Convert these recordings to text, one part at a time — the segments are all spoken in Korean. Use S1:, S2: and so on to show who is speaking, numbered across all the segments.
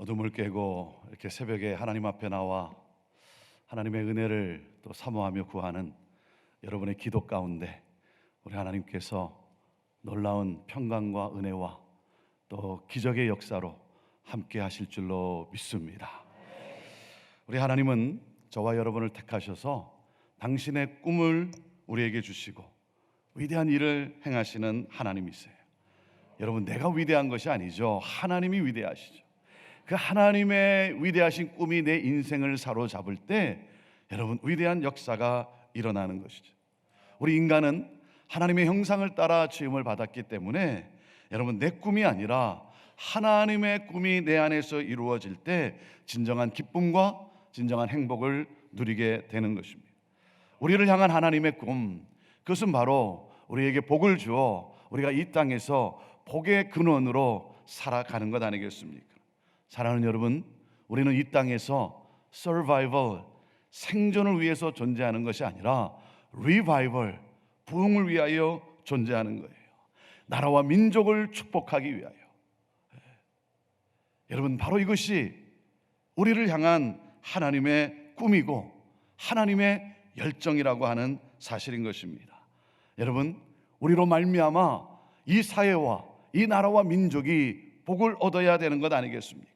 S1: 어둠을 깨고 이렇게 새벽에 하나님 앞에 나와 하나님의 은혜를 또 사모하며 구하는 여러분의 기도 가운데 우리 하나님께서 놀라운 평강과 은혜와 또 기적의 역사로 함께 하실 줄로 믿습니다. 우리 하나님은 저와 여러분을 택하셔서 당신의 꿈을 우리에게 주시고 위대한 일을 행하시는 하나님이세요. 여러분, 내가 위대한 것이 아니죠. 하나님이 위대하시죠. 그 하나님의 위대하신 꿈이 내 인생을 사로잡을 때 여러분, 위대한 역사가 일어나는 것이죠. 우리 인간은 하나님의 형상을 따라 지음을 받았기 때문에 여러분, 내 꿈이 아니라 하나님의 꿈이 내 안에서 이루어질 때 진정한 기쁨과 진정한 행복을 누리게 되는 것입니다. 우리를 향한 하나님의 꿈, 그것은 바로 우리에게 복을 주어 우리가 이 땅에서 복의 근원으로 살아가는 것 아니겠습니까? 사랑하는 여러분, 우리는 이 땅에서 survival, 생존을 위해서 존재하는 것이 아니라 revival, 부흥을 위하여 존재하는 거예요. 나라와 민족을 축복하기 위하여. 여러분, 바로 이것이 우리를 향한 하나님의 꿈이고 하나님의 열정이라고 하는 사실인 것입니다. 여러분, 우리로 말미암아 이 사회와 이 나라와 민족이 복을 얻어야 되는 것 아니겠습니까?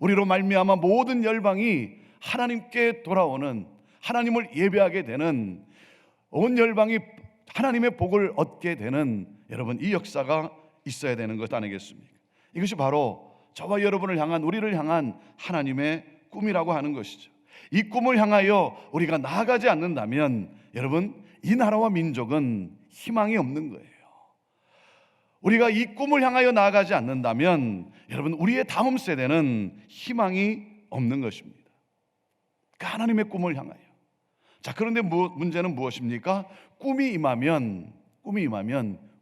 S1: 우리로 말미암아 모든 열방이 하나님께 돌아오는, 하나님을 예배하게 되는, 온 열방이 하나님의 복을 얻게 되는 여러분, 이 역사가 있어야 되는 것 아니겠습니까? 이것이 바로 저와 여러분을 향한, 우리를 향한 하나님의 꿈이라고 하는 것이죠. 이 꿈을 향하여 우리가 나아가지 않는다면 여러분, 이 나라와 민족은 희망이 없는 거예요. 우리가 이 꿈을 향하여 나아가지 않는다면 여러분, 우리의 다음 세대는 희망이 없는 것입니다. 그 하나님의 꿈을 향하여. 자, 그런데 문제는 무엇입니까? 꿈이 임하면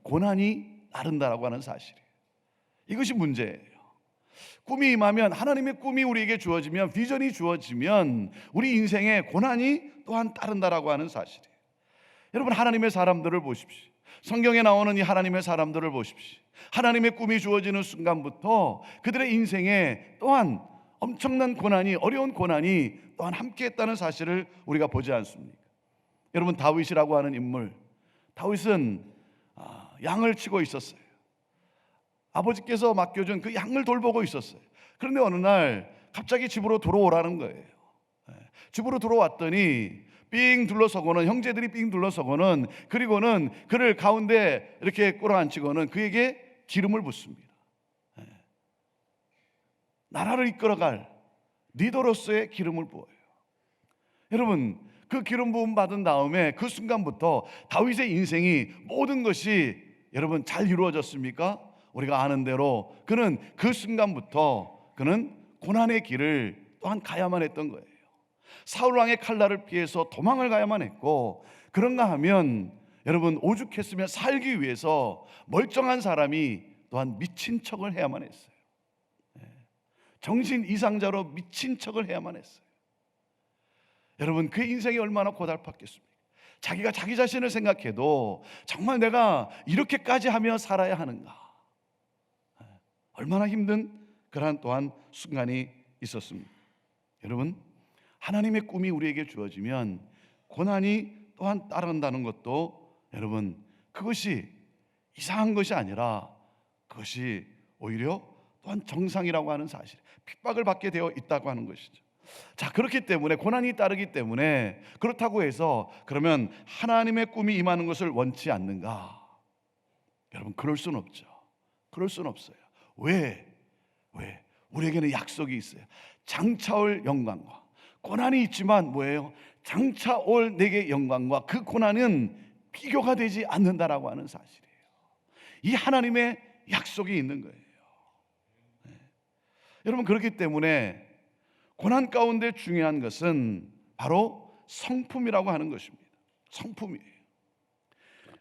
S1: 고난이 따른다라고 하는 사실이에요. 이것이 문제예요. 꿈이 임하면, 하나님의 꿈이 우리에게 주어지면, 비전이 주어지면 우리 인생에 고난이 또한 따른다라고 하는 사실이에요. 여러분, 하나님의 사람들을 보십시오. 성경에 나오는 이 하나님의 사람들을 보십시오. 하나님의 꿈이 주어지는 순간부터 그들의 인생에 또한 엄청난 고난이, 어려운 고난이 또한 함께했다는 사실을 우리가 보지 않습니까? 여러분, 다윗이라고 하는 인물, 다윗은 양을 치고 있었어요. 아버지께서 맡겨준 그 양을 돌보고 있었어요. 그런데 어느 날 갑자기 집으로 들어오라는 거예요. 집으로 들어왔더니 삥 둘러서고는, 형제들이 삥 둘러서고는, 그리고는 그를 가운데 이렇게 끌어앉히고는 그에게 기름을 붓습니다. 나라를 이끌어갈 리더로서의 기름을 부어요. 여러분, 그 기름 부음 받은 다음에 그 순간부터 다윗의 인생이 모든 것이 여러분 잘 이루어졌습니까? 우리가 아는 대로 그는 그 순간부터 그는 고난의 길을 또한 가야만 했던 거예요. 사울왕의 칼날을 피해서 도망을 가야만 했고, 그런가 하면 여러분, 오죽했으면 살기 위해서 멀쩡한 사람이 또한 미친 척을 해야만 했어요. 정신 이상자로 미친 척을 해야만 했어요. 여러분, 그 인생이 얼마나 고달팠겠습니까? 자기가 자기 자신을 생각해도 정말 내가 이렇게까지 하며 살아야 하는가, 얼마나 힘든 그러한 또한 순간이 있었습니다. 여러분, 하나님의 꿈이 우리에게 주어지면 고난이 또한 따른다는 것도 여러분, 그것이 이상한 것이 아니라 그것이 오히려 또한 정상이라고 하는 사실, 핍박을 받게 되어 있다고 하는 것이죠. 자, 그렇기 때문에 고난이 따르기 때문에, 그렇다고 해서 그러면 하나님의 꿈이 임하는 것을 원치 않는가? 여러분, 그럴 수는 없죠. 그럴 수는 없어요. 왜? 우리에게는 약속이 있어요. 장차올 영광과, 고난이 있지만 뭐예요? 장차올 내게 영광과 그 고난은 비교가 되지 않는다라고 하는 사실이에요. 이 하나님의 약속이 있는 거예요. 여러분, 그렇기 때문에 고난 가운데 중요한 것은 바로 성품이라고 하는 것입니다. 성품이에요.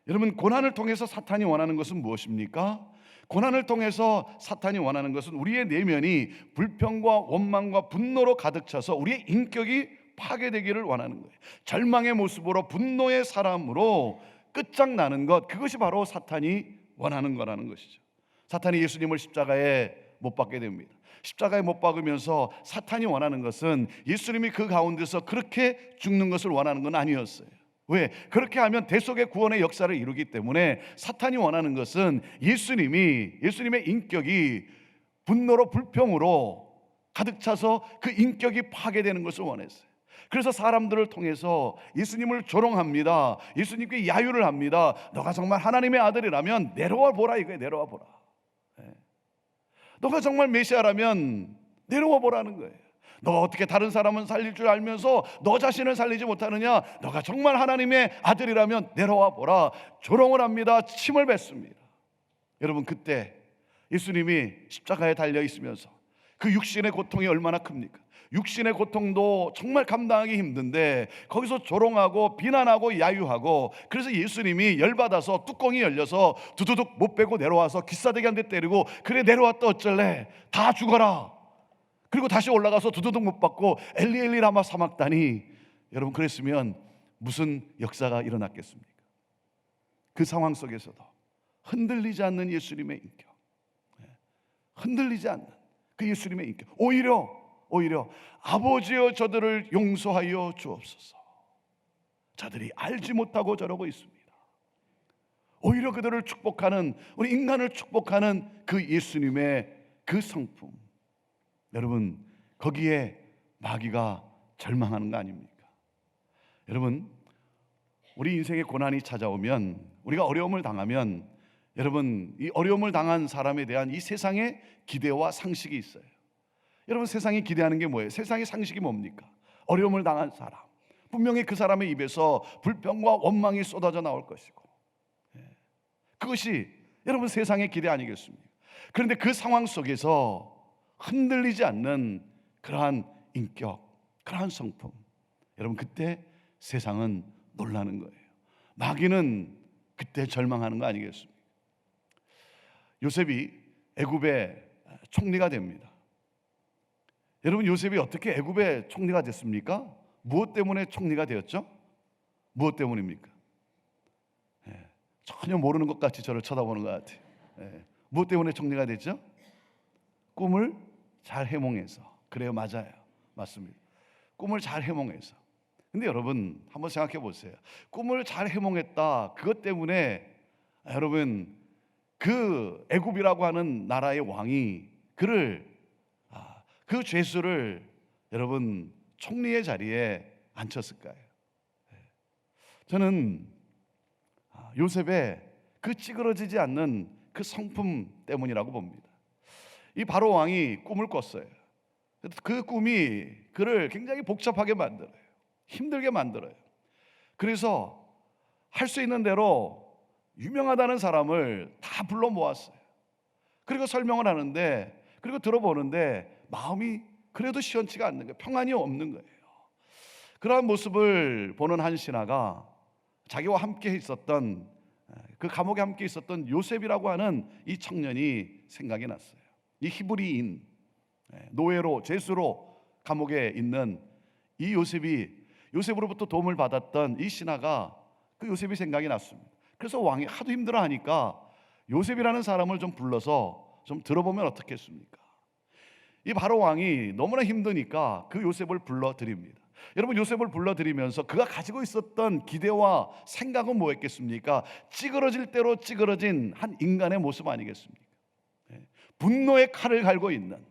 S1: 여러분, 고난을 통해서 사탄이 원하는 것은 무엇입니까? 고난을 통해서 사탄이 원하는 것은 우리의 내면이 불평과 원망과 분노로 가득 차서 우리의 인격이 파괴되기를 원하는 거예요. 절망의 모습으로, 분노의 사람으로 끝장나는 것, 그것이 바로 사탄이 원하는 거라는 것이죠. 사탄이 예수님을 십자가에 못 박게 됩니다. 십자가에 못 박으면서 사탄이 원하는 것은 예수님이 그 가운데서 그렇게 죽는 것을 원하는 건 아니었어요. 왜? 그렇게 하면 대속의 구원의 역사를 이루기 때문에 사탄이 원하는 것은 예수님의 인격이 분노로 불평으로 가득 차서 그 인격이 파괴되는 것을 원했어요. 그래서 사람들을 통해서 예수님을 조롱합니다. 예수님께 야유를 합니다. 너가 정말 하나님의 아들이라면 내려와 보라 이거예요. 내려와 보라. 너가 정말 메시아라면 내려와 보라는 거예요. 너가 어떻게 다른 사람은 살릴 줄 알면서 너 자신을 살리지 못하느냐? 너가 정말 하나님의 아들이라면 내려와 보라. 조롱을 합니다. 침을 뱉습니다. 여러분, 그때 예수님이 십자가에 달려 있으면서 그 육신의 고통이 얼마나 큽니까? 육신의 고통도 정말 감당하기 힘든데 거기서 조롱하고 비난하고 야유하고, 그래서 예수님이 열받아서 뚜껑이 열려서 두두둑 못 빼고 내려와서 기싸대기 한 대 때리고, 그래 내려왔다 어쩔래? 다 죽어라. 그리고 다시 올라가서 두두둑 못 받고 엘리 엘리 라마 사막다니. 여러분, 그랬으면 무슨 역사가 일어났겠습니까? 그 상황 속에서도 흔들리지 않는 예수님의 인격, 흔들리지 않는 그 예수님의 인격, 오히려 아버지여 저들을 용서하여 주옵소서. 저들이 알지 못하고 저러고 있습니다. 오히려 그들을 축복하는, 우리 인간을 축복하는 그 예수님의 그 성품, 여러분, 거기에 마귀가 절망하는 거 아닙니까? 여러분, 우리 인생에 고난이 찾아오면, 우리가 어려움을 당하면, 여러분, 이 어려움을 당한 사람에 대한 이 세상의 기대와 상식이 있어요. 여러분, 세상이 기대하는 게 뭐예요? 세상의 상식이 뭡니까? 어려움을 당한 사람, 분명히 그 사람의 입에서 불평과 원망이 쏟아져 나올 것이고, 그것이 여러분 세상의 기대 아니겠습니까? 그런데 그 상황 속에서 흔들리지 않는 그러한 인격, 그러한 성품, 여러분, 그때 세상은 놀라는 거예요. 마귀는 그때 절망하는 거 아니겠습니까? 요셉이 애굽의 총리가 됩니다. 여러분, 요셉이 어떻게 애굽의 총리가 됐습니까? 무엇 때문에 총리가 되었죠? 무엇 때문입니까? 전혀 모르는 것 같이 저를 쳐다보는 것 같아요. 무엇 때문에 총리가 됐죠? 꿈을 잘 해몽해서. 그래요, 맞아요, 맞습니다. 꿈을 잘 해몽해서. 근데 여러분, 한번 생각해 보세요. 꿈을 잘 해몽했다, 그것 때문에 여러분, 그 애굽이라고 하는 나라의 왕이 그 죄수를 여러분 총리의 자리에 앉혔을까요? 저는 요셉의 그 찌그러지지 않는 그 성품 때문이라고 봅니다. 이 바로 왕이 꿈을 꿨어요. 그 꿈이 그를 굉장히 복잡하게 만들어요. 힘들게 만들어요. 그래서 할 수 있는 대로 유명하다는 사람을 다 불러 모았어요. 그리고 설명을 하는데, 그리고 들어보는데 마음이 그래도 시원치가 않는 거예요. 평안이 없는 거예요. 그러한 모습을 보는 한 신하가 자기와 함께 있었던, 그 감옥에 함께 있었던 요셉이라고 하는 이 청년이 생각이 났어요. 이 히브리인, 노예로, 죄수로 감옥에 있는 이 요셉으로부터 도움을 받았던 이 신하가, 그 요셉이 생각이 났습니다. 그래서 왕이 하도 힘들어하니까 요셉이라는 사람을 좀 불러서 좀 들어보면 어떻겠습니까? 이 바로 왕이 너무나 힘드니까 그 요셉을 불러드립니다. 여러분, 요셉을 불러드리면서 그가 가지고 있었던 기대와 생각은 뭐였겠습니까? 찌그러질 대로 찌그러진 한 인간의 모습 아니겠습니까? 분노의 칼을 갈고 있는,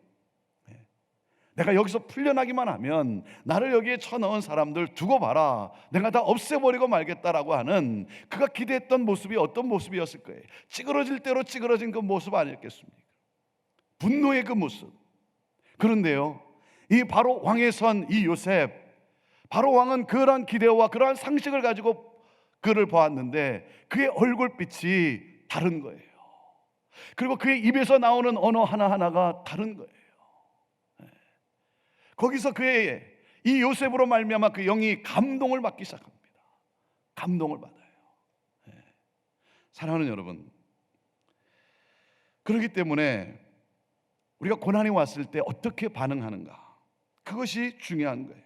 S1: 내가 여기서 풀려나기만 하면 나를 여기에 쳐넣은 사람들 두고 봐라, 내가 다 없애버리고 말겠다라고 하는, 그가 기대했던 모습이 어떤 모습이었을 거예요? 찌그러질 대로 찌그러진 그 모습 아니었겠습니까? 분노의 그 모습. 그런데요, 이 바로 왕의 선 이 요셉, 바로 왕은 그러한 기대와 그러한 상식을 가지고 그를 보았는데 그의 얼굴빛이 다른 거예요. 그리고 그의 입에서 나오는 언어 하나하나가 다른 거예요. 거기서 그의 이 요셉으로 말미암아 그 영이 감동을 받기 시작합니다. 감동을 받아요. 사랑하는 여러분, 그렇기 때문에 우리가 고난이 왔을 때 어떻게 반응하는가, 그것이 중요한 거예요.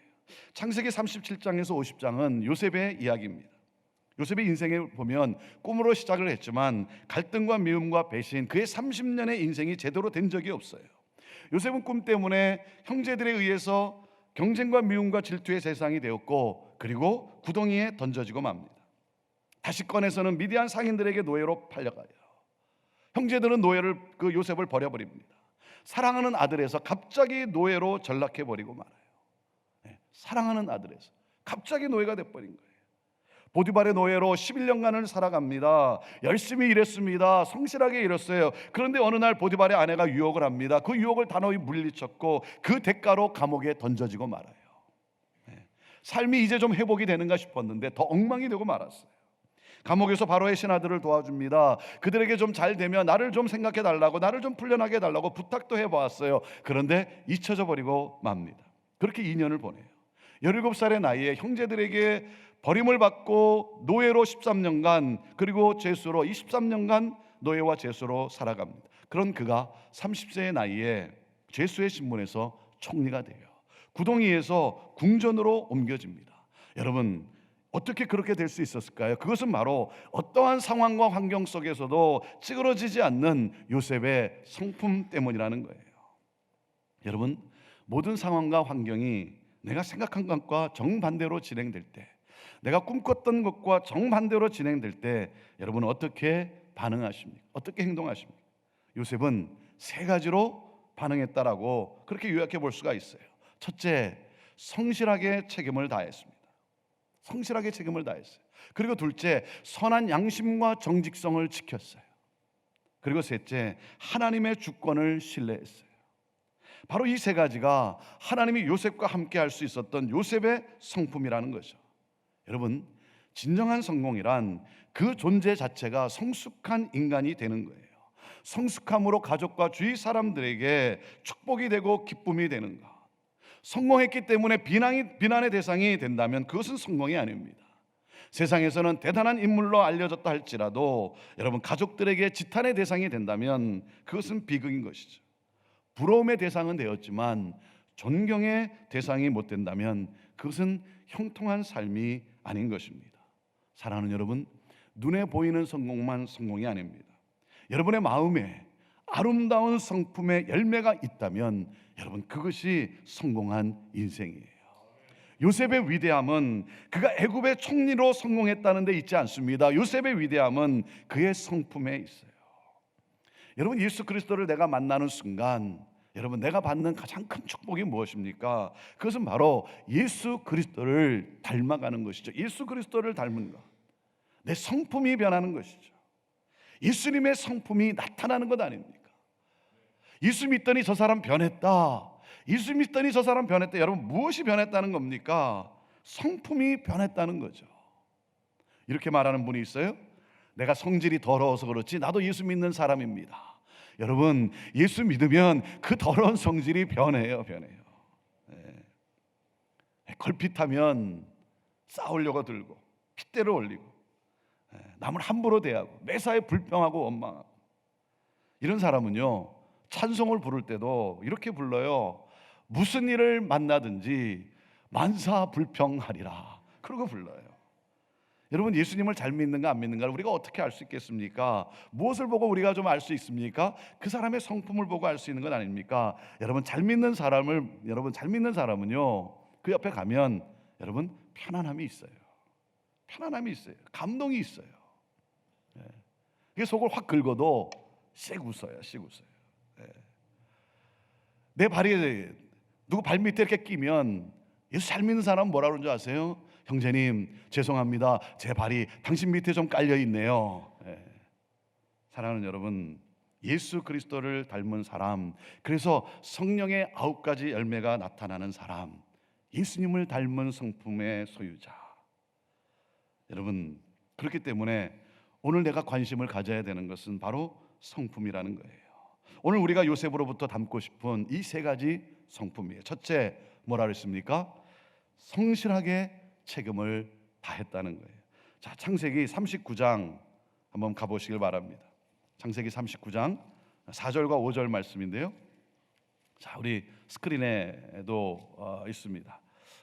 S1: 창세기 37장에서 50장은 요셉의 이야기입니다. 요셉의 인생을 보면 꿈으로 시작을 했지만 갈등과 미움과 배신, 그의 30년의 인생이 제대로 된 적이 없어요. 요셉은 꿈 때문에 형제들에 의해서 경쟁과 미움과 질투의 대상이 되었고, 그리고 구덩이에 던져지고 맙니다. 다시 꺼내서는 미디안 상인들에게 노예로 팔려가요. 형제들은 요셉을 버려버립니다. 사랑하는 아들에서 갑자기 노예로 전락해버리고 말아요. 사랑하는 아들에서 갑자기 노예가 돼버린 거예요. 보디발의 노예로 11년간을 살아갑니다. 열심히 일했습니다. 성실하게 일했어요. 그런데 어느 날 보디발의 아내가 유혹을 합니다. 그 유혹을 단호히 물리쳤고 그 대가로 감옥에 던져지고 말아요. 삶이 이제 좀 회복이 되는가 싶었는데 더 엉망이 되고 말았어요. 감옥에서 바로의 신하들을 도와줍니다. 그들에게 좀 잘 되면 나를 좀 생각해 달라고, 나를 좀 풀려나게 해달라고 부탁도 해보았어요. 그런데 잊혀져 버리고 맙니다. 그렇게 2년을 보내요. 17살의 나이에 형제들에게 버림을 받고 노예로 13년간, 그리고 죄수로 23년간 노예와 죄수로 살아갑니다. 그런 그가 30세의 나이에 죄수의 신분에서 총리가 돼요. 구덩이에서 궁전으로 옮겨집니다. 여러분, 어떻게 그렇게 될 수 있었을까요? 그것은 바로 어떠한 상황과 환경 속에서도 찌그러지지 않는 요셉의 성품 때문이라는 거예요. 여러분, 모든 상황과 환경이 내가 생각한 것과 정반대로 진행될 때, 내가 꿈꿨던 것과 정반대로 진행될 때 여러분은 어떻게 반응하십니까? 어떻게 행동하십니까? 요셉은 3가지로 반응했다라고 그렇게 요약해 볼 수가 있어요. 첫째, 성실하게 책임을 다했습니다. 성실하게 책임을 다했어요. 그리고 둘째, 선한 양심과 정직성을 지켰어요. 그리고 셋째, 하나님의 주권을 신뢰했어요. 바로 이 3가지가 하나님이 요셉과 함께 할 수 있었던 요셉의 성품이라는 거죠. 여러분, 진정한 성공이란 그 존재 자체가 성숙한 인간이 되는 거예요. 성숙함으로 가족과 주위 사람들에게 축복이 되고 기쁨이 되는 것. 성공했기 때문에 비난의 대상이 된다면 그것은 성공이 아닙니다. 세상에서는 대단한 인물로 알려졌다 할지라도 여러분, 가족들에게 지탄의 대상이 된다면 그것은 비극인 것이죠. 부러움의 대상은 되었지만 존경의 대상이 못 된다면 그것은 형통한 삶이 아닌 것입니다. 사랑하는 여러분, 눈에 보이는 성공만 성공이 아닙니다. 여러분의 마음에 아름다운 성품의 열매가 있다면 여러분, 그것이 성공한 인생이에요. 요셉의 위대함은 그가 애굽의 총리로 성공했다는 데 있지 않습니다. 요셉의 위대함은 그의 성품에 있어요. 여러분, 예수 그리스도를 내가 만나는 순간 여러분, 내가 받는 가장 큰 축복이 무엇입니까? 그것은 바로 예수 그리스도를 닮아가는 것이죠. 예수 그리스도를 닮은 것, 내 성품이 변하는 것이죠. 예수님의 성품이 나타나는 것 아닙니까? 예수 믿더니 저 사람 변했다. 예수 믿더니 저 사람 변했다. 여러분, 무엇이 변했다는 겁니까? 성품이 변했다는 거죠. 이렇게 말하는 분이 있어요. 내가 성질이 더러워서 그렇지 나도 예수 믿는 사람입니다. 여러분, 예수 믿으면 그 더러운 성질이 변해요. 걸핏하면 싸우려고 들고 핏대를 올리고 남을 함부로 대하고 매사에 불평하고 원망하고, 이런 사람은요, 찬송을 부를 때도 이렇게 불러요. 무슨 일을 만나든지 만사불평하리라, 그러고 불러요. 여러분, 예수님을 잘 믿는가 안 믿는가를 우리가 어떻게 알 수 있겠습니까? 무엇을 보고 우리가 좀 알 수 있습니까? 그 사람의 성품을 보고 알 수 있는 것 아닙니까? 여러분, 잘 믿는 사람은요, 그 옆에 가면 여러분 편안함이 있어요. 편안함이 있어요. 감동이 있어요. 이게 속을 확 긁어도 씩 웃어요. 내 발이 누구 발밑에 이렇게 끼면 예수 잘 믿는 사람은 뭐라 그러는 줄 아세요? 형제님, 죄송합니다. 제 발이 당신 밑에 좀 깔려 있네요. 사랑하는 여러분, 예수 그리스도를 닮은 사람, 그래서 성령의 9가지 열매가 나타나는 사람, 예수님을 닮은 성품의 소유자. 여러분, 그렇기 때문에 오늘 내가 관심을 가져야 되는 것은 바로 성품이라는 거예요. 오늘 우리가 요셉으로부터 담고 싶은 이 3가지 성품이에요. 첫째, 뭐라 그랬습니까? 성실하게 책임을 다했다는 거예요. 자, 창세기 39장 한번 가보시길 바랍니다. 창세기 39장 4절과 5절 말씀인데요. 자, 우리 스크린에도 있습니다.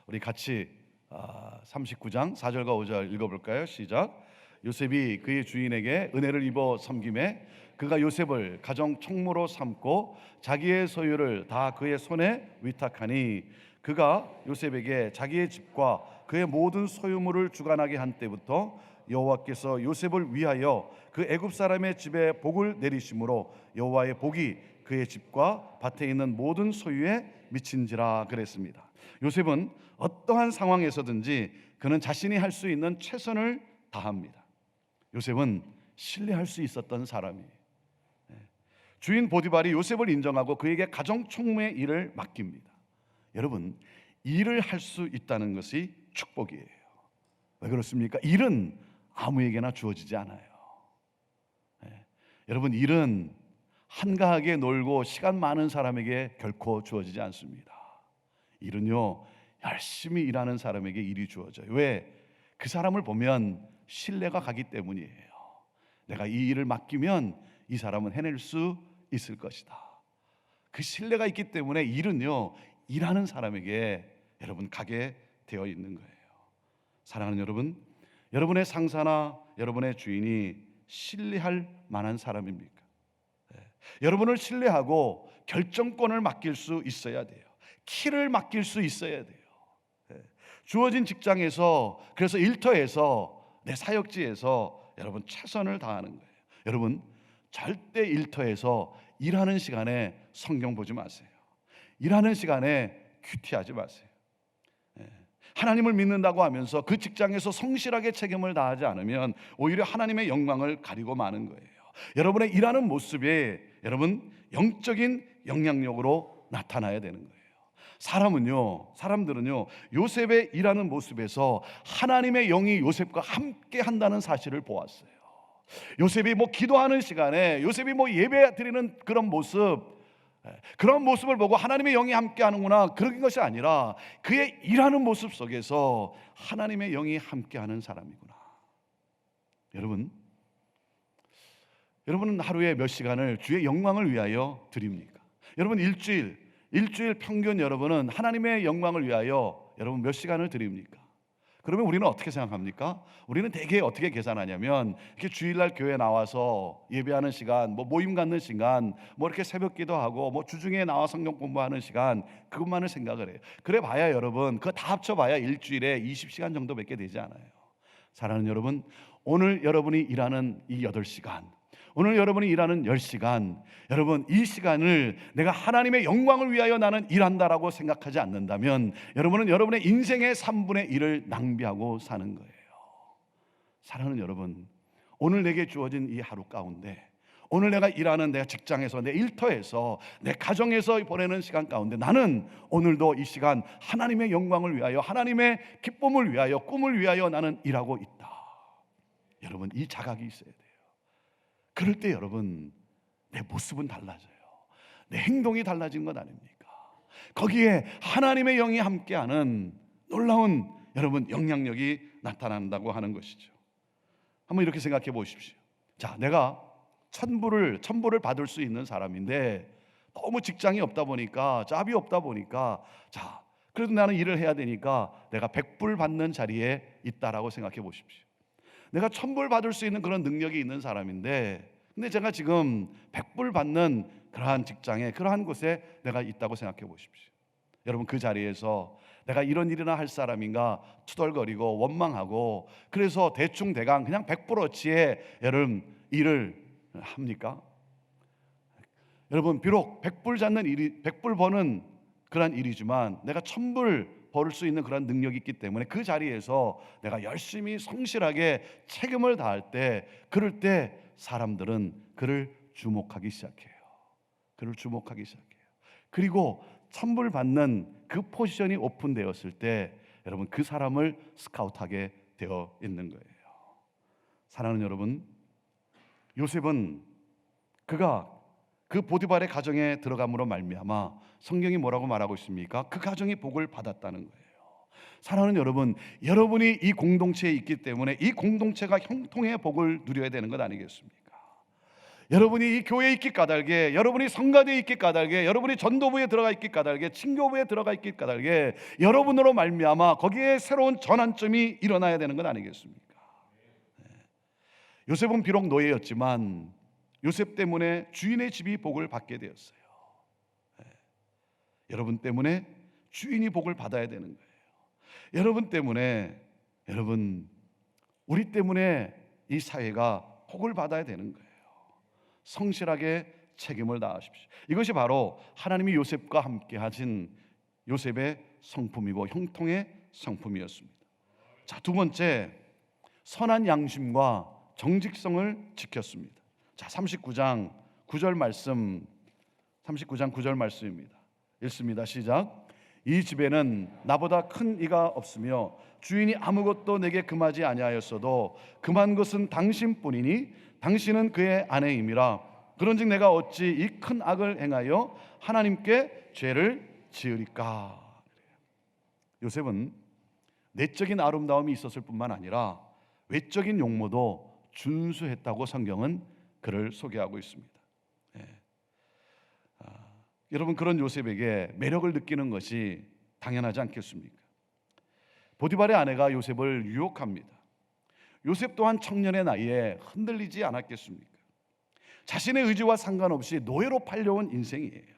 S1: 우리 같이 39장 4절과 5절 읽어볼까요? 시작. 요셉이 그의 주인에게 은혜를 입어 섬김에 그가 요셉을 가정 총무로 삼고 자기의 소유를 다 그의 손에 위탁하니 그가 요셉에게 자기의 집과 그의 모든 소유물을 주관하게 한 때부터 여호와께서 요셉을 위하여 그 애굽 사람의 집에 복을 내리심으로 여호와의 복이 그의 집과 밭에 있는 모든 소유에 미친지라 그랬습니다. 요셉은 어떠한 상황에서든지 그는 자신이 할 수 있는 최선을 다합니다. 요셉은 신뢰할 수 있었던 사람이에요. 주인 보디발이 요셉을 인정하고 그에게 가정 총무의 일을 맡깁니다. 여러분, 일을 할 수 있다는 것이 축복이에요. 왜 그렇습니까? 일은 아무에게나 주어지지 않아요. 여러분, 일은 한가하게 놀고 시간 많은 사람에게 결코 주어지지 않습니다. 일은요, 열심히 일하는 사람에게 일이 주어져요. 왜? 그 사람을 보면 신뢰가 가기 때문이에요. 내가 이 일을 맡기면 이 사람은 해낼 수 있을 것이다. 그 신뢰가 있기 때문에 일은요, 일하는 사람에게 여러분 가게 되어 있는 거예요. 사랑하는 여러분, 여러분의 상사나 여러분의 주인이 신뢰할 만한 사람입니까? 여러분을 신뢰하고 결정권을 맡길 수 있어야 돼요. 키를 맡길 수 있어야 돼요. 주어진 직장에서, 그래서 일터에서, 내 사역지에서 여러분 최선을 다하는 거예요. 여러분, 절대 일터에서 일하는 시간에 성경 보지 마세요. 일하는 시간에 큐티하지 마세요. 하나님을 믿는다고 하면서 그 직장에서 성실하게 책임을 다하지 않으면 오히려 하나님의 영광을 가리고 마는 거예요. 여러분의 일하는 모습이 여러분 영적인 영향력으로 나타나야 되는 거예요. 사람들은요 요셉의 일하는 모습에서 하나님의 영이 요셉과 함께 한다는 사실을 보았어요. 요셉이 기도하는 시간에, 요셉이 예배 드리는 그런 모습을 보고 하나님의 영이 함께 하는구나, 그런 것이 아니라 그의 일하는 모습 속에서 하나님의 영이 함께 하는 사람이구나. 여러분은 하루에 몇 시간을 주의 영광을 위하여 드립니까? 여러분 일주일 평균 여러분은 하나님의 영광을 위하여 여러분 몇 시간을 드립니까? 그러면 우리는 어떻게 생각합니까? 우리는 대개 어떻게 계산하냐면, 이렇게 주일날 교회 나와서 예배하는 시간, 모임 갖는 시간, 이렇게 새벽 기도하고 주중에 나와 성경 공부하는 시간, 그것만을 생각을 해요. 그래 봐야 여러분, 그거 다 합쳐봐야 일주일에 20시간 정도밖에 되지 않아요. 사랑하는 여러분, 오늘 여러분이 일하는 이 8시간, 오늘 여러분이 일하는 10시간, 여러분 이 시간을 내가 하나님의 영광을 위하여 나는 일한다라고 생각하지 않는다면 여러분은 여러분의 인생의 3분의 1을 낭비하고 사는 거예요. 사랑하는 여러분, 오늘 내게 주어진 이 하루 가운데, 오늘 내가 일하는 내 직장에서, 내 일터에서, 내 가정에서 보내는 시간 가운데 나는 오늘도 이 시간 하나님의 영광을 위하여, 하나님의 기쁨을 위하여, 꿈을 위하여 나는 일하고 있다. 여러분 이 자각이 있어야 돼요. 그럴 때 여러분 내 모습은 달라져요. 내 행동이 달라진 것 아닙니까? 거기에 하나님의 영이 함께하는 놀라운 여러분 영향력이 나타난다고 하는 것이죠. 한번 이렇게 생각해 보십시오. 자, 내가 천부를 받을 수 있는 사람인데 너무 직장이 없다 보니까, 짭이 없다 보니까, 자 그래도 나는 일을 해야 되니까 내가 100불 받는 자리에 있다라고 생각해 보십시오. 내가 1000불 받을 수 있는 그런 능력이 있는 사람인데, 근데 제가 지금 100불 받는 그러한 직장에, 그러한 곳에 내가 있다고 생각해 보십시오. 여러분 그 자리에서 내가 이런 일이나 할 사람인가 투덜거리고 원망하고, 그래서 대충대강 그냥 100%어치의 여러분 일을 합니까? 여러분 비록 100불 버는 그런 일이지만 내가 1000불 벌을 수 있는 그런 능력이 있기 때문에 그 자리에서 내가 열심히 성실하게 책임을 다할 때, 그럴 때 사람들은 그를 주목하기 시작해요. 그리고 1000불 받는 그 포지션이 오픈되었을 때 여러분 그 사람을 스카우트하게 되어 있는 거예요. 사랑하는 여러분, 요셉은 그가 그 보디발의 가정에 들어감으로 말미암아 성경이 뭐라고 말하고 있습니까? 그 가정이 복을 받았다는 거예요. 사랑하는 여러분, 여러분이 이 공동체에 있기 때문에 이 공동체가 형통의 복을 누려야 되는 것 아니겠습니까? 여러분이 이 교회에 있기 까닭에, 여러분이 성가대에 있기 까닭에, 여러분이 전도부에 들어가 있기 까닭에, 친교부에 들어가 있기 까닭에 여러분으로 말미암아 거기에 새로운 전환점이 일어나야 되는 건 아니겠습니까? 요셉은 비록 노예였지만 요셉 때문에 주인의 집이 복을 받게 되었어요. 여러분 때문에 주인이 복을 받아야 되는 거예요. 여러분 때문에, 우리 때문에 이 사회가 복을 받아야 되는 거예요. 성실하게 책임을 다하십시오. 이것이 바로 하나님이 요셉과 함께 하신 요셉의 성품이고 형통의 성품이었습니다. 자, 두 번째, 선한 양심과 정직성을 지켰습니다. 자, 39장 9절 말씀, 39장 9절 말씀입니다. 읽습니다. 시작. 이 집에는 나보다 큰 이가 없으며 주인이 아무것도 내게 금하지 아니하였어도 금한 것은 당신뿐이니 당신은 그의 아내임이라. 그런즉 내가 어찌 이 큰 악을 행하여 하나님께 죄를 지으리까. 요셉은 내적인 아름다움이 있었을 뿐만 아니라 외적인 용모도 준수했다고 성경은 그를 소개하고 있습니다. 여러분, 그런 요셉에게 매력을 느끼는 것이 당연하지 않겠습니까? 보디발의 아내가 요셉을 유혹합니다. 요셉 또한 청년의 나이에 흔들리지 않았겠습니까? 자신의 의지와 상관없이 노예로 팔려온 인생이에요.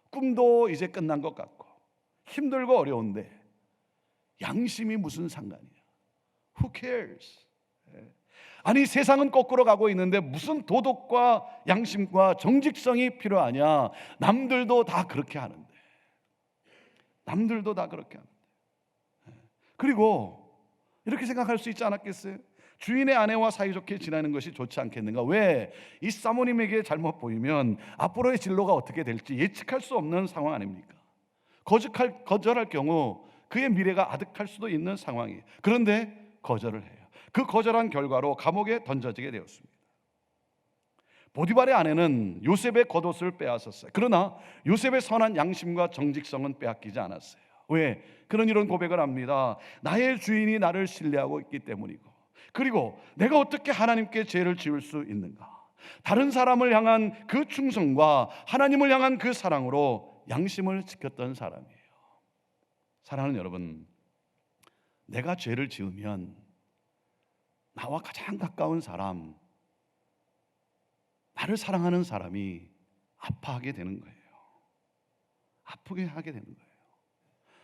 S1: 꿈도 이제 끝난 것 같고 힘들고 어려운데 양심이 무슨 상관이야? Who cares? 아니, 세상은 거꾸로 가고 있는데 무슨 도덕과 양심과 정직성이 필요하냐? 남들도 다 그렇게 하는데. 그리고 이렇게 생각할 수 있지 않았겠어요? 주인의 아내와 사이좋게 지내는 것이 좋지 않겠는가? 왜? 이 사모님에게 잘못 보이면 앞으로의 진로가 어떻게 될지 예측할 수 없는 상황 아닙니까? 거절할 경우 그의 미래가 아득할 수도 있는 상황이에요. 그런데 거절을 해요. 그 거절한 결과로 감옥에 던져지게 되었습니다. 보디발의 아내는 요셉의 겉옷을 빼앗았어요. 그러나 요셉의 선한 양심과 정직성은 빼앗기지 않았어요. 왜? 그런 이런 고백을 합니다. 나의 주인이 나를 신뢰하고 있기 때문이고, 그리고 내가 어떻게 하나님께 죄를 지을 수 있는가? 다른 사람을 향한 그 충성과 하나님을 향한 그 사랑으로 양심을 지켰던 사람이에요. 사랑하는 여러분, 내가 죄를 지으면 나와 가장 가까운 사람, 나를 사랑하는 사람이 아파하게 되는 거예요. 아프게 하게 되는 거예요.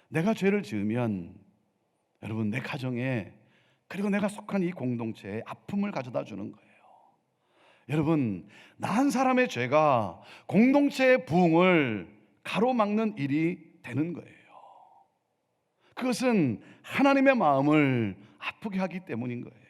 S1: 내가 죄를 지으면 여러분, 내 가정에, 그리고 내가 속한 이 공동체에 아픔을 가져다 주는 거예요. 여러분, 나 한 사람의 죄가 공동체의 부흥을 가로막는 일이 되는 거예요. 그것은 하나님의 마음을 아프게 하기 때문인 거예요.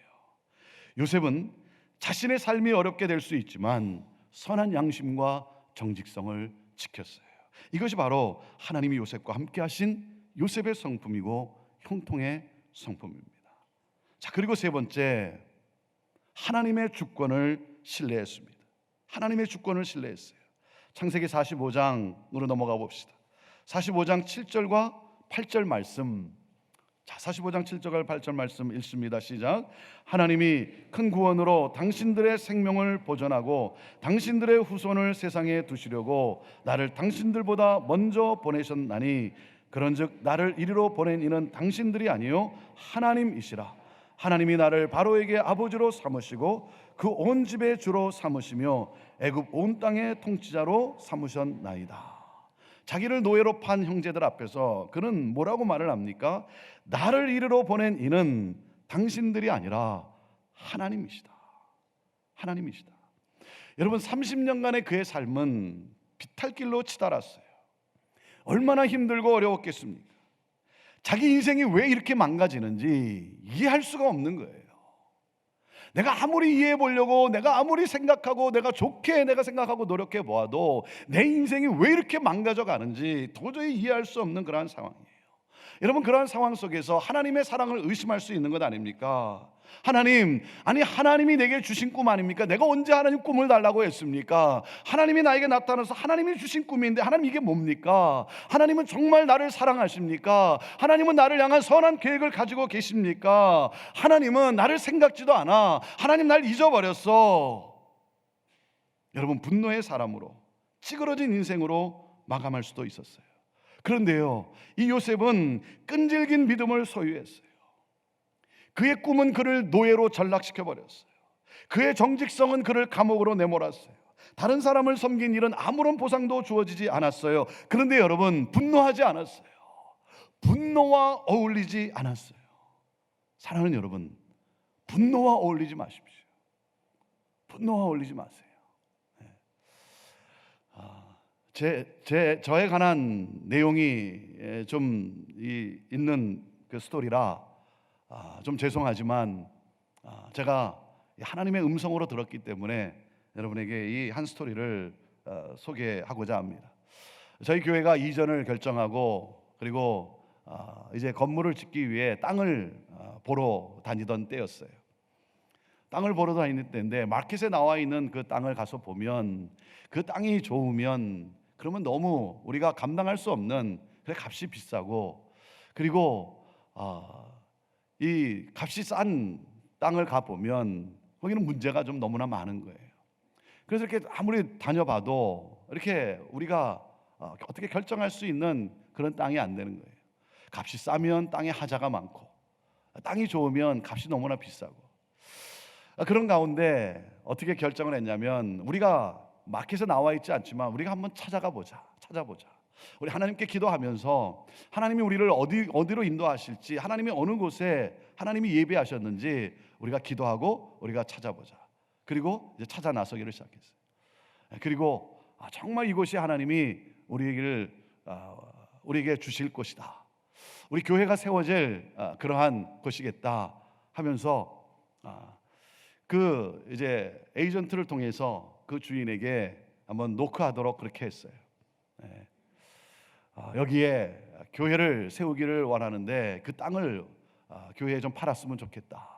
S1: 요셉은 자신의 삶이 어렵게 될 수 있지만 선한 양심과 정직성을 지켰어요. 이것이 바로 하나님이 요셉과 함께 하신 요셉의 성품이고 형통의 성품입니다. 자, 그리고 세 번째, 하나님의 주권을 신뢰했습니다. 하나님의 주권을 신뢰했어요. 창세기 45장으로 넘어가 봅시다. 45장 7절과 8절 말씀. 자, 45장 7절 8절 말씀 읽습니다. 시작. 하나님이 큰 구원으로 당신들의 생명을 보존하고 당신들의 후손을 세상에 두시려고 나를 당신들보다 먼저 보내셨나니, 그런즉 나를 이리로 보낸 이는 당신들이 아니요 하나님이시라. 하나님이 나를 바로에게 아버지로 삼으시고 그 온 집의 주로 삼으시며 애굽 온 땅의 통치자로 삼으셨나이다. 자기를 노예로 판 형제들 앞에서 그는 뭐라고 말을 합니까? 나를 이리로 보낸 이는 당신들이 아니라 하나님이시다. 하나님이시다. 여러분, 30년간의 그의 삶은 비탈길로 치달았어요. 얼마나 힘들고 어려웠겠습니까? 자기 인생이 왜 이렇게 망가지는지 이해할 수가 없는 거예요. 내가 아무리 이해해 보려고, 내가 아무리 생각하고, 내가 좋게 내가 생각하고 노력해 보아도 내 인생이 왜 이렇게 망가져 가는지 도저히 이해할 수 없는 그러한 상황이에요. 여러분, 그러한 상황 속에서 하나님의 사랑을 의심할 수 있는 것 아닙니까? 하나님, 아니 하나님이 내게 주신 꿈 아닙니까? 내가 언제 하나님 꿈을 달라고 했습니까? 하나님이 나에게 나타나서 하나님이 주신 꿈인데 하나님 이게 뭡니까? 하나님은 정말 나를 사랑하십니까? 하나님은 나를 향한 선한 계획을 가지고 계십니까? 하나님은 나를 생각지도 않아. 하나님 날 잊어버렸어. 여러분, 분노의 사람으로, 찌그러진 인생으로 마감할 수도 있었어요. 그런데요, 이 요셉은 끈질긴 믿음을 소유했어요. 그의 꿈은 그를 노예로 전락시켜 버렸어요. 그의 정직성은 그를 감옥으로 내몰았어요. 다른 사람을 섬긴 일은 아무런 보상도 주어지지 않았어요. 그런데 여러분, 분노하지 않았어요. 분노와 어울리지 않았어요. 사랑하는 여러분, 분노와 어울리지 마십시오. 분노와 어울리지 마세요. 저에 관한 내용이 좀 있는 그 스토리라 좀 죄송하지만 제가 하나님의 음성으로 들었기 때문에 여러분에게 이 한 스토리를 소개하고자 합니다. 저희 교회가 이전을 결정하고 그리고 이제 건물을 짓기 위해 땅을 보러 다니던 때였어요. 땅을 보러 다니는 때인데 마켓에 나와 있는 그 땅을 가서 보면 그 땅이 좋으면 그러면 너무 우리가 감당할 수 없는, 그래 값이 비싸고, 그리고 이 값이 싼 땅을 가 보면 거기는 문제가 좀 너무나 많은 거예요. 그래서 이렇게 아무리 다녀봐도 이렇게 우리가 어떻게 결정할 수 있는 그런 땅이 안 되는 거예요. 값이 싸면 땅에 하자가 많고, 땅이 좋으면 값이 너무나 비싸고. 그런 가운데 어떻게 결정을 했냐면, 우리가 마켓에 나와 있지 않지만 우리가 한번 찾아보자. 우리 하나님께 기도하면서 하나님이 우리를 어디로 인도하실지, 하나님이 어느 곳에 하나님이 예배하셨는지 우리가 기도하고 우리가 찾아보자. 그리고 이제 찾아 나서기를 시작했어요. 그리고 정말 이곳이 하나님이 우리에게 주실 곳이다, 우리 교회가 세워질 그러한 곳이겠다 하면서 그 이제 에이전트를 통해서 그 주인에게 한번 노크하도록 그렇게 했어요. 여기에 교회를 세우기를 원하는데 그 땅을 교회에 좀 팔았으면 좋겠다.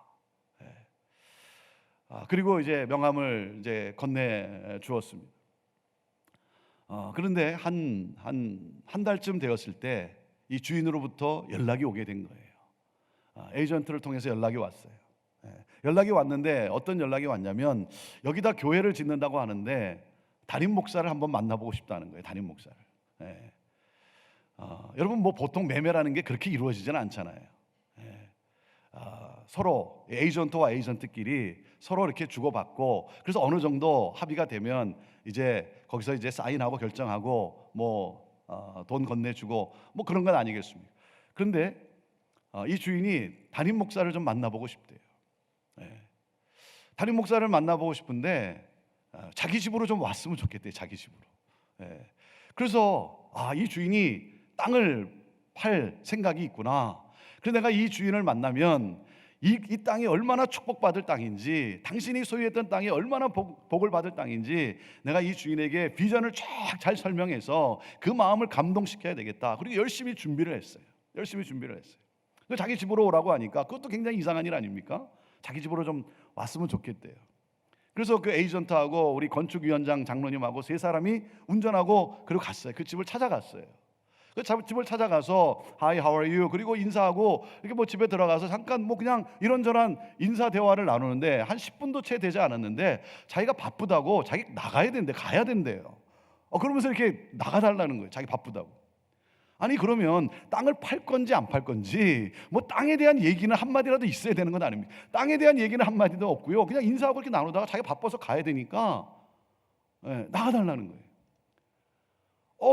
S1: 그리고 이제 명함을 이제 건네 주었습니다. 그런데 한 달쯤 되었을 때 이 주인으로부터 연락이 오게 된 거예요. 에이전트를 통해서 연락이 왔어요. 연락이 왔는데 어떤 연락이 왔냐면, 여기다 교회를 짓는다고 하는데 담임 목사를 한번 만나보고 싶다는 거예요. 담임 목사를. 여러분, 뭐 보통 매매라는 게 그렇게 이루어지지는 않잖아요. 서로 에이전트와 에이전트끼리 서로 이렇게 주고받고, 그래서 어느 정도 합의가 되면 이제 거기서 이제 사인하고 결정하고 뭐 돈 건네주고 뭐 그런 건 아니겠습니까? 그런데 이 주인이 담임 목사를 좀 만나보고 싶대요. 담임 목사를 만나보고 싶은데 자기 집으로 좀 왔으면 좋겠대요. 자기 집으로. 그래서 이 주인이 땅을 팔 생각이 있구나. 그래서 내가 이 주인을 만나면 이 땅이 얼마나 축복받을 땅인지, 당신이 소유했던 땅이 얼마나 복을 받을 땅인지 내가 이 주인에게 비전을 쫙 잘 설명해서 그 마음을 감동시켜야 되겠다. 그리고 열심히 준비를 했어요. 자기 집으로 오라고 하니까 그것도 굉장히 이상한 일 아닙니까? 자기 집으로 좀 왔으면 좋겠대요. 그래서 그 에이전트하고 우리 건축위원장 장로님하고 세 사람이 운전하고 그리고 갔어요. 그 집을 찾아갔어요. 그 집을 찾아가서 Hi, how are you? 그리고 인사하고 이렇게 뭐 집에 들어가서 잠깐 뭐 그냥 이런저런 인사 대화를 나누는데 한 10분도 채 되지 않았는데 자기가 바쁘다고 자기 나가야 된대, 가야 된대요. 그러면서 이렇게 나가달라는 거예요. 자기 바쁘다고. 아니 그러면 땅을 팔 건지 안 팔 건지 뭐 땅에 대한 얘기는 한마디라도 있어야 되는 건 아닙니까? 땅에 대한 얘기는 한마디도 없고요. 그냥 인사하고 이렇게 나누다가 자기가 바빠서 가야 되니까 나가달라는 거예요.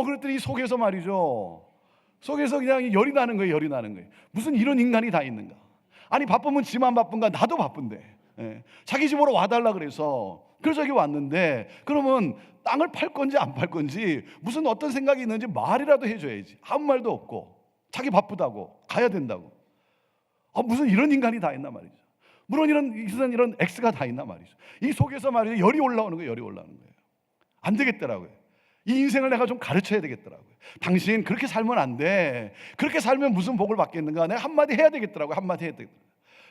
S1: 그랬더니 속에서 말이죠. 속에서 그냥 열이 나는 거예요. 무슨 이런 인간이 다 있는가? 아니 바쁘면 지만 바쁜가? 나도 바쁜데. 자기 집으로 와달라 그래서 여기 왔는데, 그러면 땅을 팔 건지 안 팔 건지 무슨 어떤 생각이 있는지 말이라도 해줘야지. 아무 말도 없고 자기 바쁘다고 가야 된다고. 무슨 이런 인간이 다 있나 말이죠. 물론 이런 X가 다 있나 말이죠. 이 속에서 말이죠. 열이 올라오는 거예요. 안 되겠더라고요. 이 인생을 내가 좀 가르쳐야 되겠더라고요. 당신 그렇게 살면 안 돼. 그렇게 살면 무슨 복을 받겠는가. 내가 한마디 해야 되겠더라고요.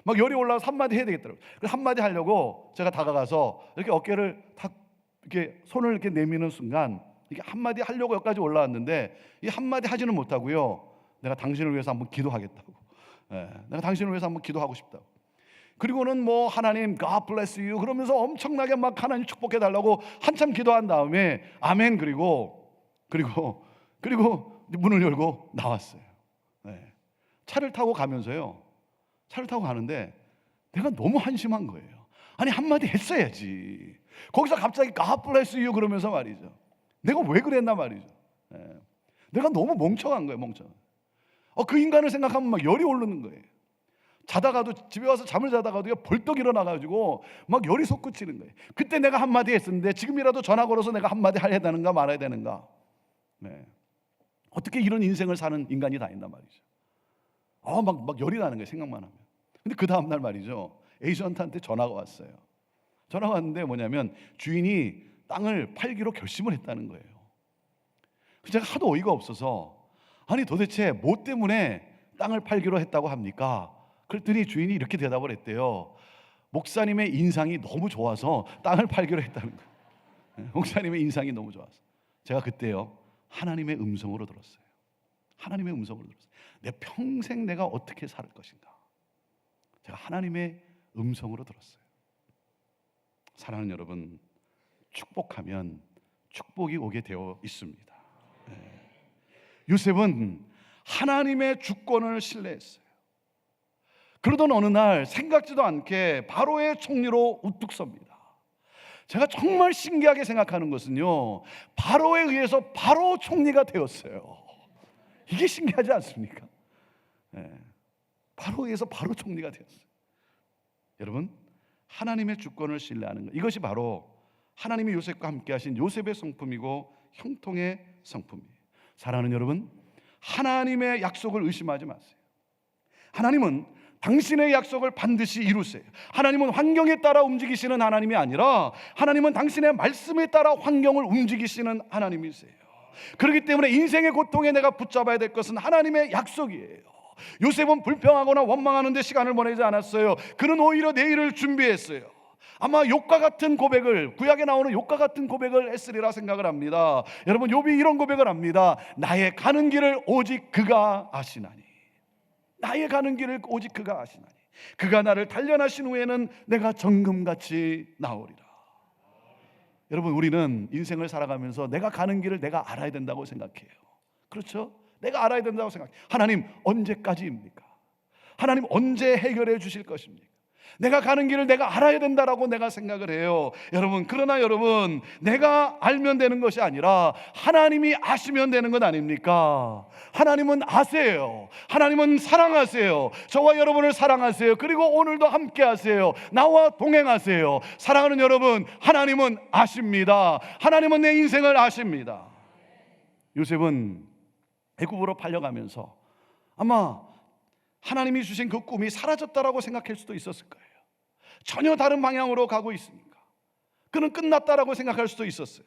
S1: 막 열이 올라와서 한마디 해야 되겠더라고요. 그래서 한마디 하려고 제가 다가가서 이렇게 어깨를 탁 이렇게 손을 이렇게 내미는 순간 이게 한마디 하려고 여기까지 올라왔는데 이 한마디 하지는 못하고요. 내가 당신을 위해서 한번 기도하겠다고. 내가 당신을 위해서 한번 기도하고 싶다고. 그리고는 뭐 하나님 God bless you 그러면서 엄청나게 막 하나님 축복해 달라고 한참 기도한 다음에 아멘 그리고 문을 열고 나왔어요. 네. 차를 타고 가면서요. 차를 타고 가는데 내가 너무 한심한 거예요. 아니 한마디 했어야지. 거기서 갑자기 God bless you 그러면서 말이죠. 내가 왜 그랬나 말이죠. 네. 내가 너무 멍청한 거예요. 멍청. 그 인간을 생각하면 막 열이 오르는 거예요. 자다가도 집에 와서 잠을 자다가도 벌떡 일어나가지고 막 열이 솟구치는 거예요. 그때 내가 한마디 했었는데 지금이라도 전화 걸어서 내가 한마디 해야 되는가 말아야 되는가. 네. 어떻게 이런 인생을 사는 인간이 다 있단 말이죠. 막 열이 나는 거예요. 생각만 하면. 근데 그 다음날 말이죠. 에이전트한테 전화가 왔어요. 전화가 왔는데 뭐냐면 주인이 땅을 팔기로 결심을 했다는 거예요. 제가 하도 어이가 없어서 아니 도대체 뭐 때문에 땅을 팔기로 했다고 합니까? 그랬더니 주인이 이렇게 대답을 했대요. 목사님의 인상이 너무 좋아서 땅을 팔기로 했다는 거예요. 목사님의 인상이 너무 좋아서. 제가 그때요 하나님의 음성으로 들었어요. 하나님의 음성으로 들었어요. 내 평생 내가 어떻게 살 것인가. 제가 하나님의 음성으로 들었어요. 사랑하는 여러분, 축복하면 축복이 오게 되어 있습니다. 요셉은 하나님의 주권을 신뢰했어요. 그러던 어느 날 생각지도 않게 바로의 총리로 우뚝 섭니다. 제가 정말 신기하게 생각하는 것은요, 바로에 의해서 바로 총리가 되었어요. 이게 신기하지 않습니까? 바로에 의해서 바로 총리가 되었어요. 여러분, 하나님의 주권을 신뢰하는 것, 이것이 바로 하나님이 요셉과 함께 하신 요셉의 성품이고 형통의 성품이에요. 사랑하는 여러분, 하나님의 약속을 의심하지 마세요. 하나님은 당신의 약속을 반드시 이루세요. 하나님은 환경에 따라 움직이시는 하나님이 아니라 하나님은 당신의 말씀에 따라 환경을 움직이시는 하나님이세요. 그렇기 때문에 인생의 고통에 내가 붙잡아야 될 것은 하나님의 약속이에요. 요셉은 불평하거나 원망하는 데 시간을 보내지 않았어요. 그는 오히려 내일을 준비했어요. 아마 욕과 같은 고백을, 구약에 나오는 욕과 같은 고백을 했으리라 생각을 합니다. 여러분, 욥이 이런 고백을 합니다. 나의 가는 길을 오직 그가 아시나니. 나의 가는 길을 오직 그가 아시나니. 그가 나를 단련하신 후에는 내가 정금같이 나오리라. 여러분, 우리는 인생을 살아가면서 내가 가는 길을 내가 알아야 된다고 생각해요. 그렇죠? 내가 알아야 된다고 생각해요. 하나님 언제까지입니까? 하나님 언제 해결해 주실 것입니까? 내가 가는 길을 내가 알아야 된다라고 내가 생각을 해요. 여러분, 그러나 여러분, 내가 알면 되는 것이 아니라 하나님이 아시면 되는 것 아닙니까? 하나님은 아세요. 하나님은 사랑하세요. 저와 여러분을 사랑하세요. 그리고 오늘도 함께 하세요. 나와 동행하세요. 사랑하는 여러분, 하나님은 아십니다. 하나님은 내 인생을 아십니다. 요셉은 애굽으로 팔려가면서 아마 하나님이 주신 그 꿈이 사라졌다라고 생각할 수도 있었을 거예요. 전혀 다른 방향으로 가고 있으니까 그는 끝났다라고 생각할 수도 있었어요.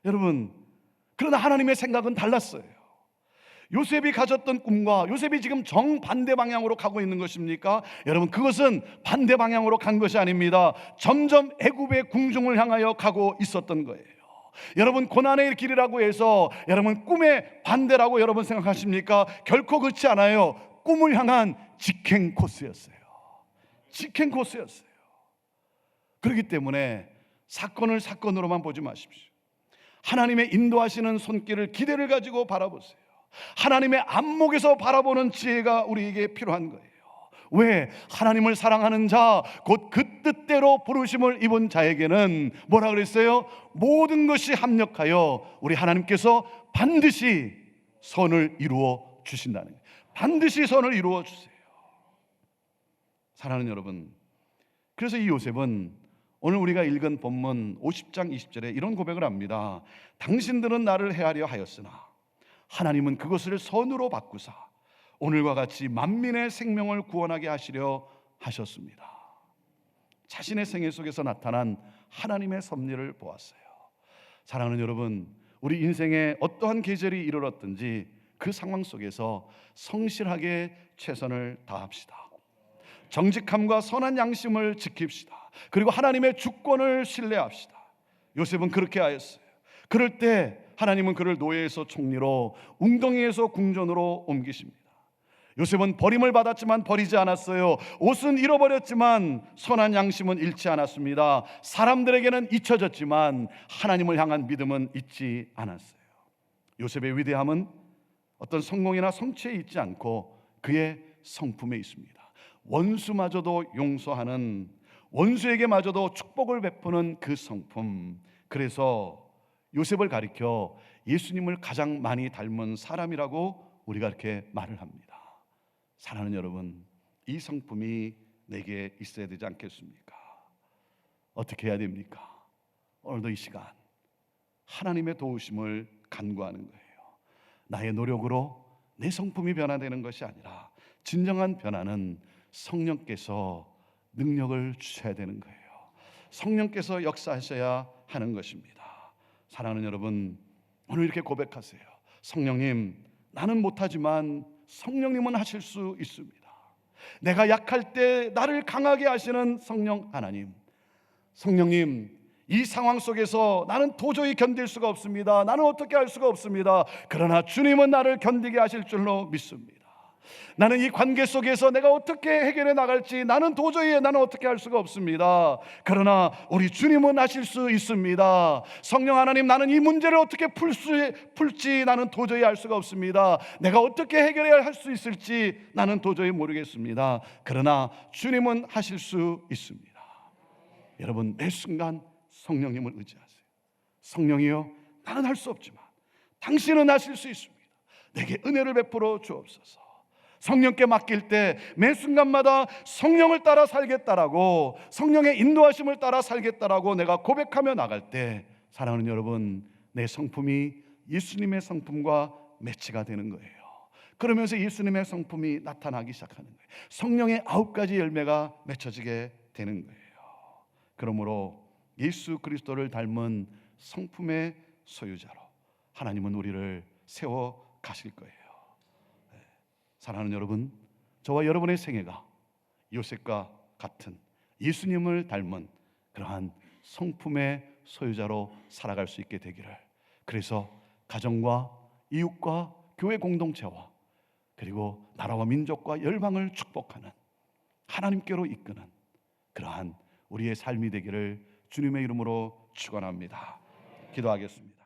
S1: 여러분, 그러나 하나님의 생각은 달랐어요. 요셉이 가졌던 꿈과 요셉이 지금 정반대 방향으로 가고 있는 것입니까? 여러분, 그것은 반대 방향으로 간 것이 아닙니다. 점점 애굽의 궁중을 향하여 가고 있었던 거예요. 여러분, 고난의 길이라고 해서 여러분 꿈의 반대라고 여러분 생각하십니까? 결코 그렇지 않아요. 꿈을 향한 직행 코스였어요. 직행 코스였어요. 그렇기 때문에 사건을 사건으로만 보지 마십시오. 하나님의 인도하시는 손길을 기대를 가지고 바라보세요. 하나님의 안목에서 바라보는 지혜가 우리에게 필요한 거예요. 왜? 하나님을 사랑하는 자, 곧 그 뜻대로 부르심을 입은 자에게는 뭐라 그랬어요? 모든 것이 합력하여 우리 하나님께서 반드시 선을 이루어 주신다는 거예요. 반드시 선을 이루어 주세요. 사랑하는 여러분, 그래서 이 요셉은 오늘 우리가 읽은 본문 50장 20절에 이런 고백을 합니다. 당신들은 나를 해하려 하였으나 하나님은 그것을 선으로 바꾸사 오늘과 같이 만민의 생명을 구원하게 하시려 하셨습니다. 자신의 생애 속에서 나타난 하나님의 섭리를 보았어요. 사랑하는 여러분, 우리 인생에 어떠한 계절이 이르렀든지 그 상황 속에서 성실하게 최선을 다합시다. 정직함과 선한 양심을 지킵시다. 그리고 하나님의 주권을 신뢰합시다. 요셉은 그렇게 하였어요. 그럴 때 하나님은 그를 노예에서 총리로, 웅덩이에서 궁전으로 옮기십니다. 요셉은 버림을 받았지만 버리지 않았어요. 옷은 잃어버렸지만 선한 양심은 잃지 않았습니다. 사람들에게는 잊혀졌지만 하나님을 향한 믿음은 잊지 않았어요. 요셉의 위대함은 어떤 성공이나 성취에 있지 않고 그의 성품에 있습니다. 원수마저도 용서하는, 원수에게마저도 축복을 베푸는 그 성품. 그래서 요셉을 가리켜 예수님을 가장 많이 닮은 사람이라고 우리가 이렇게 말을 합니다. 사랑하는 여러분, 이 성품이 내게 있어야 되지 않겠습니까? 어떻게 해야 됩니까? 오늘도 이 시간 하나님의 도우심을 간구하는 거예요. 나의 노력으로 내 성품이 변화되는 것이 아니라 진정한 변화는 성령께서 능력을 주셔야 되는 거예요. 성령께서 역사하셔야 하는 것입니다. 사랑하는 여러분, 오늘 이렇게 고백하세요. 성령님, 나는 못하지만 성령님은 하실 수 있습니다. 내가 약할 때 나를 강하게 하시는 성령 하나님, 성령님, 이 상황 속에서 나는 도저히 견딜 수가 없습니다. 나는 어떻게 할 수가 없습니다. 그러나 주님은 나를 견디게 하실 줄로 믿습니다. 나는 이 관계 속에서 내가 어떻게 해결해 나갈지 나는 어떻게 할 수가 없습니다. 그러나 우리 주님은 하실 수 있습니다. 성령 하나님, 나는 이 문제를 어떻게 풀지 나는 도저히 알 수가 없습니다. 내가 어떻게 해결해야 할 수 있을지 나는 도저히 모르겠습니다. 그러나 주님은 하실 수 있습니다. 여러분, 매 순간 성령님을 의지하세요. 성령이여, 나는 할 수 없지만 당신은 하실 수 있습니다. 내게 은혜를 베풀어 주옵소서. 성령께 맡길 때 매 순간마다 성령을 따라 살겠다라고, 성령의 인도하심을 따라 살겠다라고 내가 고백하며 나갈 때, 사랑하는 여러분, 내 성품이 예수님의 성품과 매치가 되는 거예요. 그러면서 예수님의 성품이 나타나기 시작하는 거예요. 성령의 9가지 열매가 맺혀지게 되는 거예요. 그러므로 예수 그리스도를 닮은 성품의 소유자로 하나님은 우리를 세워 가실 거예요. 사랑하는 여러분, 저와 여러분의 생애가 요셉과 같은 예수님을 닮은 그러한 성품의 소유자로 살아갈 수 있게 되기를, 그래서 가정과 이웃과 교회 공동체와 그리고 나라와 민족과 열방을 축복하는, 하나님께로 이끄는 그러한 우리의 삶이 되기를 주님의 이름으로 축원합니다. 기도하겠습니다.